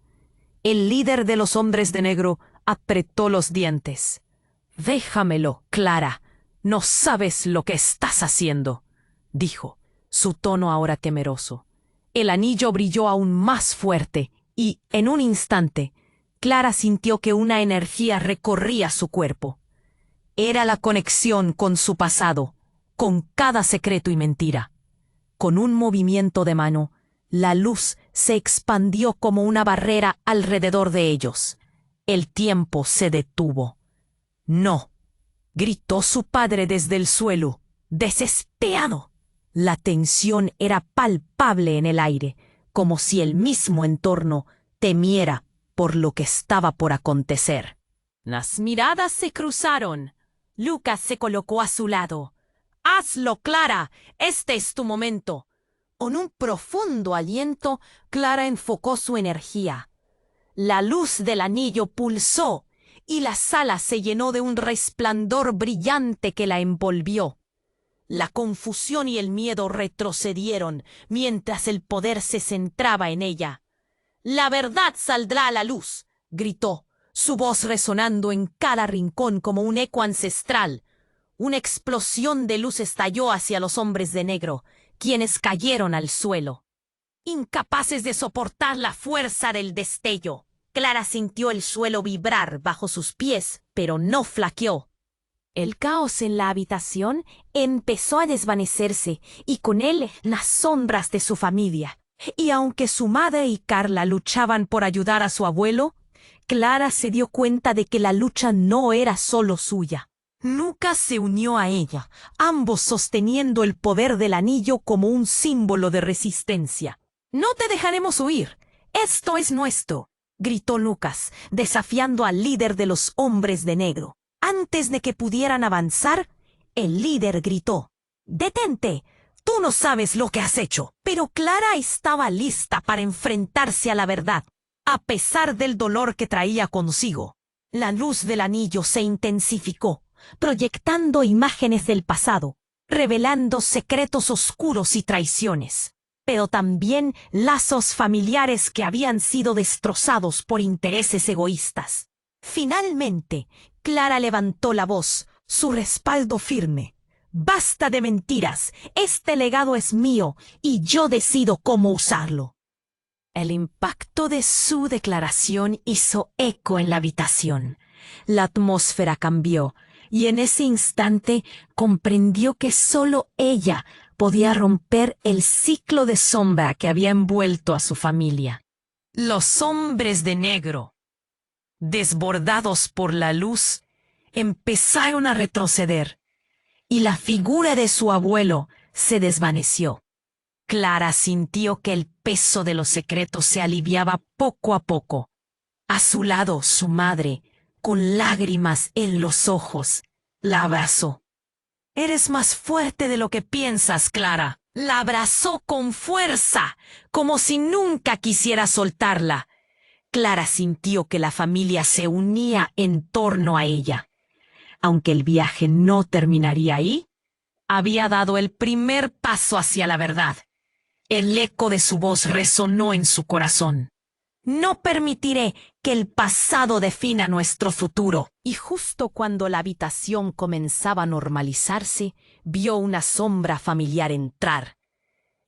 El líder de los hombres de negro apretó los dientes. «Déjamelo, Clara. No sabes lo que estás haciendo», dijo, su tono ahora temeroso. El anillo brilló aún más fuerte y, en un instante, Clara sintió que una energía recorría su cuerpo. Era la conexión con su pasado, con cada secreto y mentira. Con un movimiento de mano, la luz se expandió como una barrera alrededor de ellos. El tiempo se detuvo. «No», gritó su padre desde el suelo, desesperado. La tensión era palpable en el aire, como si el mismo entorno temiera por lo que estaba por acontecer. Las miradas se cruzaron. Lucas se colocó a su lado. «Hazlo, Clara. Este es tu momento». Con un profundo aliento, Clara enfocó su energía. La luz del anillo pulsó y la sala se llenó de un resplandor brillante que la envolvió. La confusión y el miedo retrocedieron mientras el poder se centraba en ella. «La verdad saldrá a la luz», gritó, su voz resonando en cada rincón como un eco ancestral. Una explosión de luz estalló hacia los hombres de negro, quienes cayeron al suelo. Incapaces de soportar la fuerza del destello, Clara sintió el suelo vibrar bajo sus pies, pero no flaqueó. El caos en la habitación empezó a desvanecerse y con él las sombras de su familia. Y aunque su madre y Carla luchaban por ayudar a su abuelo, Clara se dio cuenta de que la lucha no era solo suya. Lucas se unió a ella, ambos sosteniendo el poder del anillo como un símbolo de resistencia. «No te dejaremos huir. Esto es nuestro», gritó Lucas, desafiando al líder de los hombres de negro. Antes de que pudieran avanzar, el líder gritó: «¡Detente! Tú no sabes lo que has hecho». Pero Clara estaba lista para enfrentarse a la verdad, a pesar del dolor que traía consigo. La luz del anillo se intensificó, proyectando imágenes del pasado, revelando secretos oscuros y traiciones, pero también lazos familiares que habían sido destrozados por intereses egoístas. Finalmente, Clara levantó la voz, su respaldo firme. «Basta de mentiras. Este legado es mío y yo decido cómo usarlo». El impacto de su declaración hizo eco en la habitación. La atmósfera cambió y en ese instante comprendió que solo ella podía romper el ciclo de sombra que había envuelto a su familia. Los hombres de negro, desbordados por la luz, empezaron a retroceder, y la figura de su abuelo se desvaneció. Clara sintió que el peso de los secretos se aliviaba poco a poco. A su lado, su madre, con lágrimas en los ojos, la abrazó. «Eres más fuerte de lo que piensas, Clara». La abrazó con fuerza, como si nunca quisiera soltarla. Clara sintió que la familia se unía en torno a ella. Aunque el viaje no terminaría ahí, había dado el primer paso hacia la verdad. El eco de su voz resonó en su corazón. «No permitiré que el pasado defina nuestro futuro». Y justo cuando la habitación comenzaba a normalizarse, vio una sombra familiar entrar.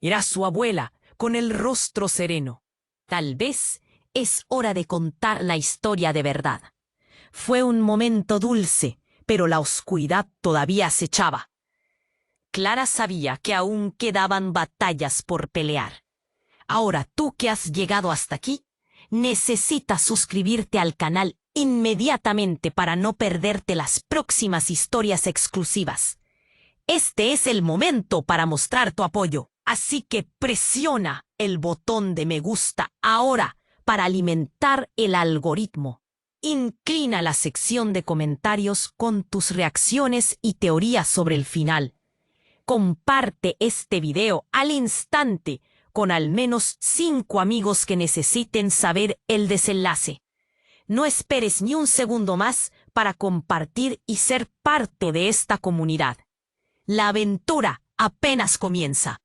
Era su abuela, con el rostro sereno. Tal vez es hora de contar la historia de verdad. Fue un momento dulce, pero la oscuridad todavía acechaba. Clara sabía que aún quedaban batallas por pelear. Ahora tú que has llegado hasta aquí, necesitas suscribirte al canal inmediatamente para no perderte las próximas historias exclusivas. Este es el momento para mostrar tu apoyo, así que presiona el botón de me gusta ahora para alimentar el algoritmo. Inclina la sección de comentarios con tus reacciones y teorías sobre el final. Comparte este video al instante con al menos 5 amigos que necesiten saber el desenlace. No esperes ni un segundo más para compartir y ser parte de esta comunidad. La aventura apenas comienza.